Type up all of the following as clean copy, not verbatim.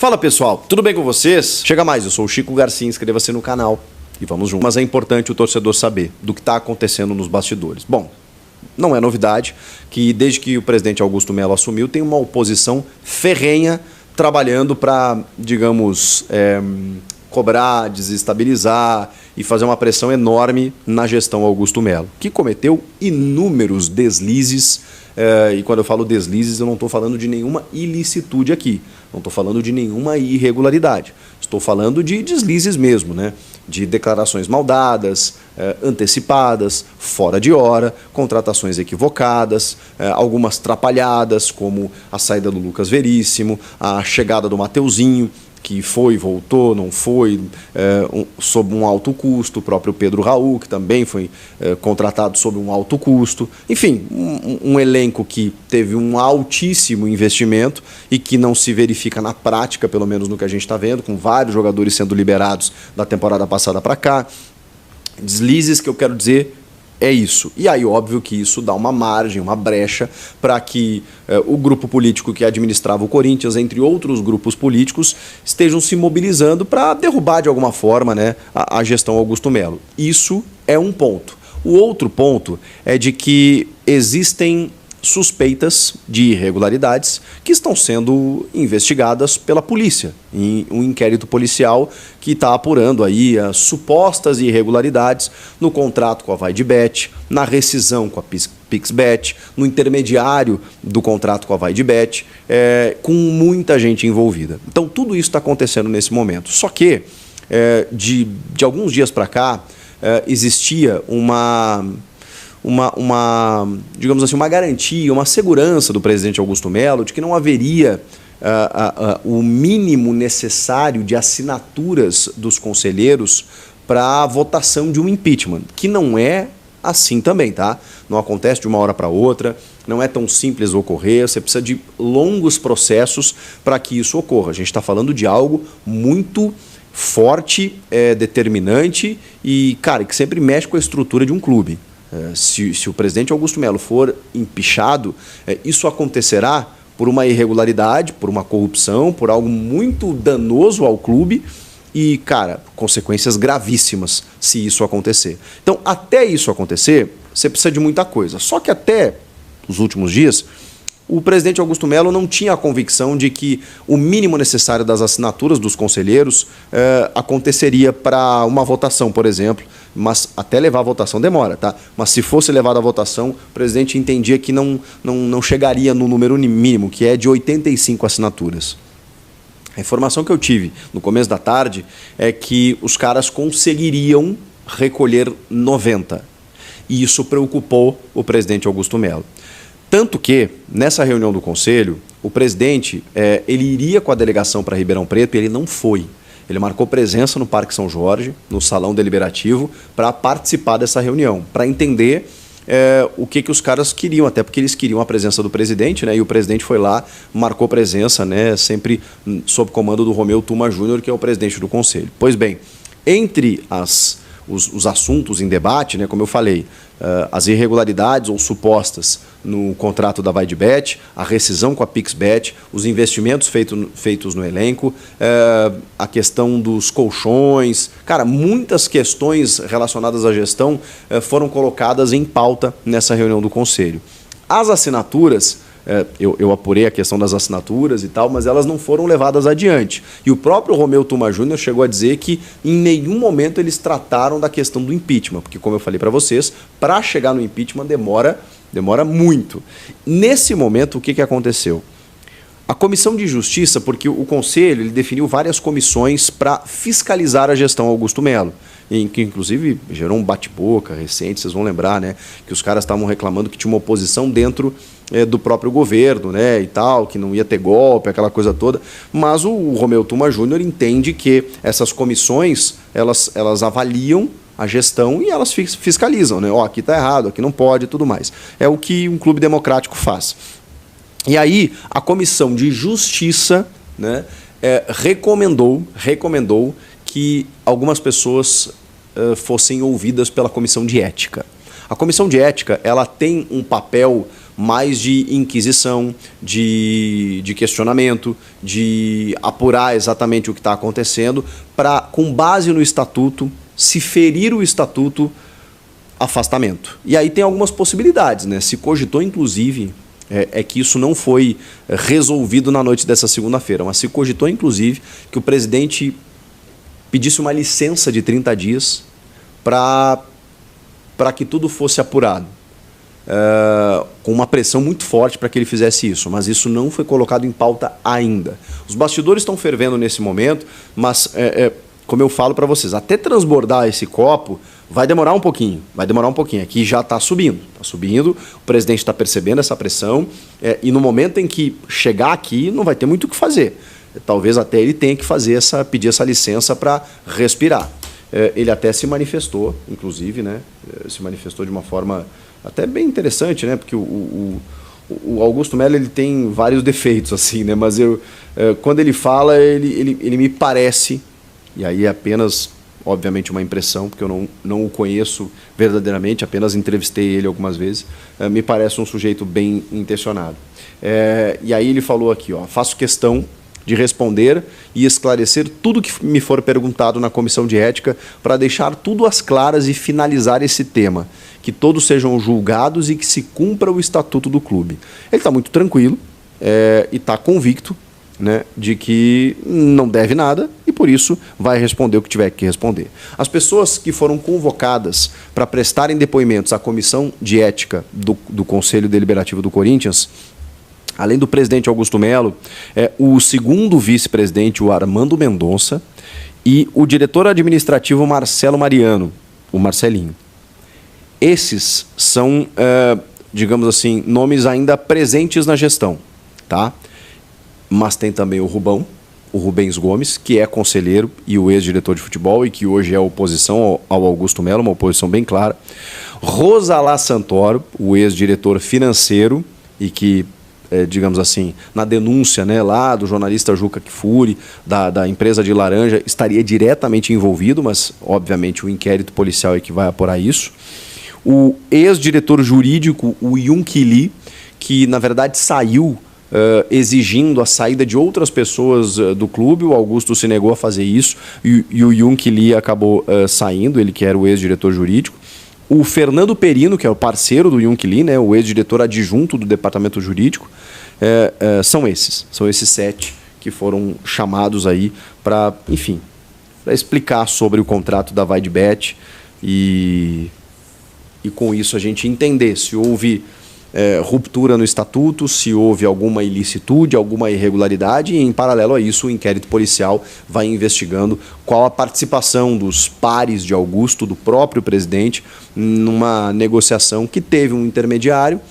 Fala pessoal, tudo bem com vocês? Chega mais, eu sou o Chico Garcia, inscreva-se no canal e vamos juntos. Mas é importante o torcedor saber do que está acontecendo nos bastidores. Bom, não é novidade que desde que o presidente Augusto Melo assumiu, tem uma oposição ferrenha trabalhando para, digamos, cobrar, desestabilizar e fazer uma pressão enorme na gestão Augusto Melo, que cometeu inúmeros deslizes. E quando eu falo deslizes, eu não estou falando de nenhuma ilicitude aqui, não estou falando de nenhuma irregularidade, estou falando de deslizes mesmo, né? De declarações maldadas, antecipadas, fora de hora, contratações equivocadas, algumas trapalhadas, como a saída do Lucas Veríssimo, a chegada do Mateuzinho, que foi, voltou, não foi, sob um alto custo, o próprio Pedro Raul, que também foi contratado sob um alto custo. Enfim, um elenco que teve um altíssimo investimento e que não se verifica na prática, pelo menos no que a gente está vendo, com vários jogadores sendo liberados da temporada passada para cá. Deslizes que eu quero dizer é isso. E aí, óbvio que isso dá uma margem, uma brecha para que o grupo político que administrava o Corinthians, entre outros grupos políticos, estejam se mobilizando para derrubar de alguma forma, né, a gestão Augusto Melo. Isso é um ponto. O outro ponto é de que existem suspeitas de irregularidades que estão sendo investigadas pela polícia, em um inquérito policial que está apurando aí as supostas irregularidades no contrato com a VaideBet, na rescisão com a Pixbet, no intermediário do contrato com a VaideBet, com muita gente envolvida. Então tudo isso está acontecendo nesse momento. Só que de alguns dias para cá existia digamos assim, uma garantia, uma segurança do presidente Augusto Melo de que não haveria o mínimo necessário de assinaturas dos conselheiros para a votação de um impeachment, que não é assim também, tá? Não acontece de uma hora para outra, não é tão simples ocorrer, você precisa de longos processos para que isso ocorra. A gente está falando de algo muito forte, determinante e, cara, que sempre mexe com a estrutura de um clube. Se o presidente Augusto Melo for empichado, isso acontecerá por uma irregularidade, por uma corrupção, por algo muito danoso ao clube e, cara, consequências gravíssimas se isso acontecer. Então, até isso acontecer, você precisa de muita coisa. Só que até os últimos dias, o presidente Augusto Melo não tinha a convicção de que o mínimo necessário das assinaturas dos conselheiros aconteceria para uma votação, por exemplo, mas até levar a votação demora, tá? Mas se fosse levada a votação, o presidente entendia que não chegaria no número mínimo, que é de 85 assinaturas. A informação que eu tive no começo da tarde é que os caras conseguiriam recolher 90. E isso preocupou o presidente Augusto Melo. Tanto que, nessa reunião do Conselho, o presidente ele iria com a delegação para Ribeirão Preto e ele não foi. Ele marcou presença no Parque São Jorge, no Salão Deliberativo, para participar dessa reunião, para entender o que os caras queriam, até porque eles queriam a presença do presidente, né? E o presidente foi lá, marcou presença, né? Sempre sob comando do Romeu Tuma Júnior, que é o presidente do Conselho. Pois bem, entre os assuntos em debate, né, como eu falei, as irregularidades ou supostas no contrato da VaideBet, a rescisão com a Pixbet, os investimentos feitos no elenco, a questão dos colchões, cara, muitas questões relacionadas à gestão foram colocadas em pauta nessa reunião do Conselho. As assinaturas, eu apurei a questão das assinaturas e tal, mas elas não foram levadas adiante. E o próprio Romeu Tuma Júnior chegou a dizer que em nenhum momento eles trataram da questão do impeachment, porque, como eu falei para vocês, para chegar no impeachment demora muito. Nesse momento, o que aconteceu? A Comissão de Justiça, porque o Conselho ele definiu várias comissões para fiscalizar a gestão Augusto Melo, em que inclusive gerou um bate-boca recente, vocês vão lembrar, né, que os caras estavam reclamando que tinha uma oposição dentro do próprio governo, né, e tal, que não ia ter golpe, aquela coisa toda, mas o Romeu Tuma Júnior entende que essas comissões, elas avaliam a gestão e elas fiscalizam, né, aqui está errado, aqui não pode e tudo mais. É o que um clube democrático faz. E aí, a Comissão de Justiça, né, recomendou que algumas pessoas fossem ouvidas pela Comissão de Ética. A Comissão de Ética ela tem um papel mais de inquisição, de questionamento, de apurar exatamente o que está acontecendo, para, com base no estatuto, se ferir o estatuto, afastamento. E aí tem algumas possibilidades, né? Se cogitou, inclusive, que isso não foi resolvido na noite dessa segunda-feira, mas se cogitou, inclusive, que o presidente pedisse uma licença de 30 dias para que tudo fosse apurado. Com uma pressão muito forte para que ele fizesse isso, mas isso não foi colocado em pauta ainda. Os bastidores estão fervendo nesse momento, mas, como eu falo para vocês, até transbordar esse copo vai demorar um pouquinho, Aqui já está subindo, o presidente está percebendo essa pressão, e no momento em que chegar aqui não vai ter muito o que fazer. Talvez até ele tenha que pedir essa licença para respirar. Ele até se manifestou, inclusive, né? Se manifestou de uma forma até bem interessante, né? Porque o Augusto Melo, ele tem vários defeitos, assim, né? Mas quando ele fala, ele me parece, e aí é apenas, obviamente, uma impressão, porque eu não o conheço verdadeiramente, apenas entrevistei ele algumas vezes, me parece um sujeito bem intencionado. E aí ele falou aqui, ó, faço questão de responder e esclarecer tudo que me for perguntado na comissão de ética para deixar tudo às claras e finalizar esse tema, que todos sejam julgados e que se cumpra o estatuto do clube. Ele está muito tranquilo e está convicto, né, de que não deve nada e por isso vai responder o que tiver que responder. As pessoas que foram convocadas para prestarem depoimentos à comissão de ética do Conselho Deliberativo do Corinthians, além do presidente Augusto Melo, o segundo vice-presidente, o Armando Mendonça, e o diretor administrativo Marcelo Mariano, o Marcelinho. Esses são, digamos assim, nomes ainda presentes na gestão, tá? Mas tem também o Rubens Gomes, que é conselheiro e o ex-diretor de futebol e que hoje é oposição ao Augusto Melo, uma oposição bem clara. Rosalá Santoro, o ex-diretor financeiro e que, digamos assim, na denúncia, né, lá do jornalista Juca Kfouri, da empresa de laranja, estaria diretamente envolvido, mas obviamente o inquérito policial é que vai apurar isso. O ex-diretor jurídico, o Yunque Lee, que na verdade saiu exigindo a saída de outras pessoas do clube, o Augusto se negou a fazer isso e o Yunque Lee acabou saindo, ele que era o ex-diretor jurídico. O Fernando Perino, que é o parceiro do Yunque Lee, né, o ex-diretor adjunto do departamento jurídico, são esses 7 que foram chamados aí para, enfim, para explicar sobre o contrato da VaideBet e com isso a gente entender se houve ruptura no estatuto, se houve alguma ilicitude, alguma irregularidade, e em paralelo a isso o inquérito policial vai investigando qual a participação dos pares de Augusto, do próprio presidente, numa negociação que teve um intermediário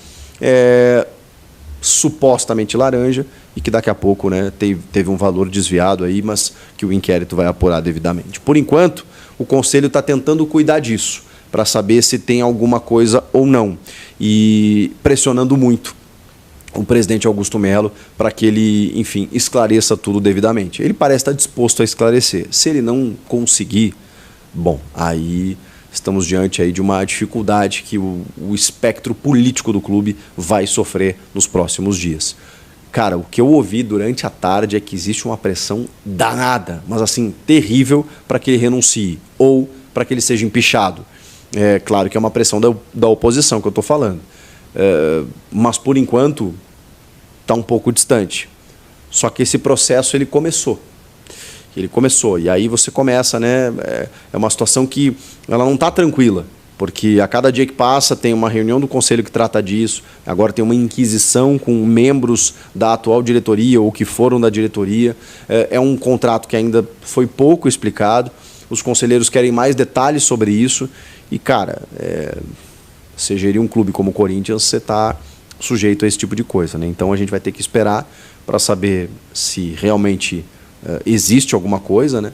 supostamente laranja e que daqui a pouco, né, teve um valor desviado aí, mas que o inquérito vai apurar devidamente. Por enquanto, o Conselho está tentando cuidar disso, para saber se tem alguma coisa ou não. E pressionando muito o presidente Augusto Melo para que ele, enfim, esclareça tudo devidamente. Ele parece estar disposto a esclarecer. Se ele não conseguir, bom, aí estamos diante aí de uma dificuldade que o espectro político do clube vai sofrer nos próximos dias. Cara, o que eu ouvi durante a tarde é que existe uma pressão danada, mas assim, terrível, para que ele renuncie ou para que ele seja empichado. É claro que é uma pressão da oposição que eu estou falando, mas por enquanto está um pouco distante. Só que esse processo ele começou, e aí você começa, né? É uma situação que ela não está tranquila, porque a cada dia que passa tem uma reunião do conselho que trata disso, agora tem uma inquisição com membros da atual diretoria ou que foram da diretoria, é um contrato que ainda foi pouco explicado, os conselheiros querem mais detalhes sobre isso. E, cara, você gerir um clube como o Corinthians, você está sujeito a esse tipo de coisa, né? Então a gente vai ter que esperar para saber se realmente existe alguma coisa, né?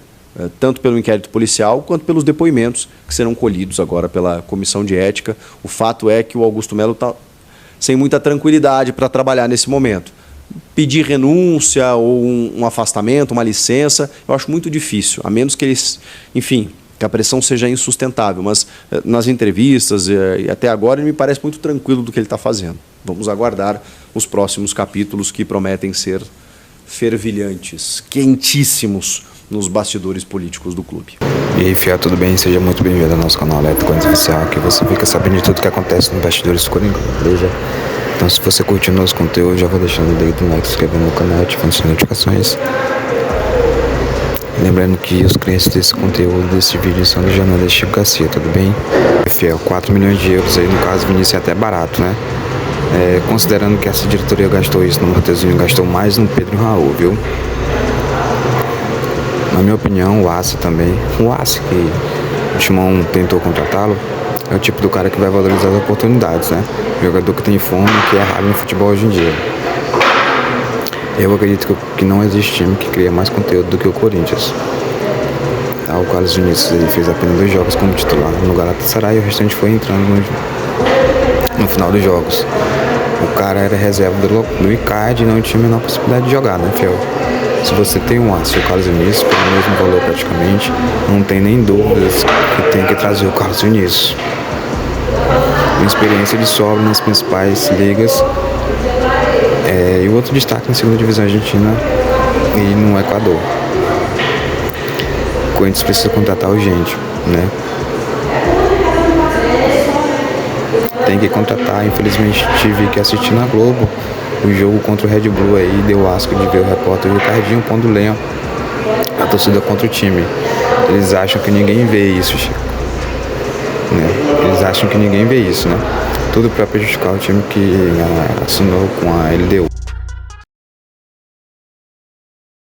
Tanto pelo inquérito policial quanto pelos depoimentos que serão colhidos agora pela comissão de ética. O fato é que o Augusto Melo está sem muita tranquilidade para trabalhar nesse momento. Pedir renúncia ou um afastamento, uma licença, eu acho muito difícil, a menos que eles, enfim, que a pressão seja insustentável, mas nas entrevistas e até agora ele me parece muito tranquilo do que ele está fazendo. Vamos aguardar os próximos capítulos que prometem ser fervilhantes, quentíssimos nos bastidores políticos do clube. E aí, fiel, tudo bem? Seja muito bem-vindo ao nosso canal Elétrico Oficial, que você fica sabendo de tudo que acontece nos bastidores do Coringão, beleza? Então, se você curtiu nosso conteúdo, já vou deixando o dedo no like, se inscrevendo no canal, ativando as notificações. Lembrando que os clientes desse conteúdo, desse vídeo, são do jornalista Chico Garcia, tudo bem? Fiel, 4 milhões de euros aí, no caso, Vinícius, é até barato, né? Considerando que essa diretoria gastou isso no Mateuzinho, gastou mais no Pedro e Raul, viu? Na minha opinião, o Ace também. O Ace, que o Timão tentou contratá-lo, é o tipo do cara que vai valorizar as oportunidades, né? Jogador que tem fome, que é raro no futebol hoje em dia. Eu acredito que não existe time que cria mais conteúdo do que o Corinthians. O Carlos Vinícius ele fez apenas 2 jogos como titular no Galatasaray e o restante foi entrando no final dos jogos. O cara era reserva do Icardi e não tinha a menor possibilidade de jogar, né, fiel? Se você tem um Ace e o Carlos Vinícius, pelo mesmo valor praticamente, não tem nem dúvidas que tem que trazer o Carlos Vinícius. Uma experiência de sobra nas principais ligas. E o outro destaque na segunda divisão argentina e no Equador. O Corinthians precisa contratar urgente, né? Tem que contratar. Infelizmente tive que assistir na Globo o jogo contra o Red Bull aí, deu asco de ver o repórter Ricardinho pondo lenha a torcida contra o time. Eles acham que ninguém vê isso, Chico, né? Eles acham que ninguém vê isso, né? Tudo para prejudicar o time que assinou com a LDU.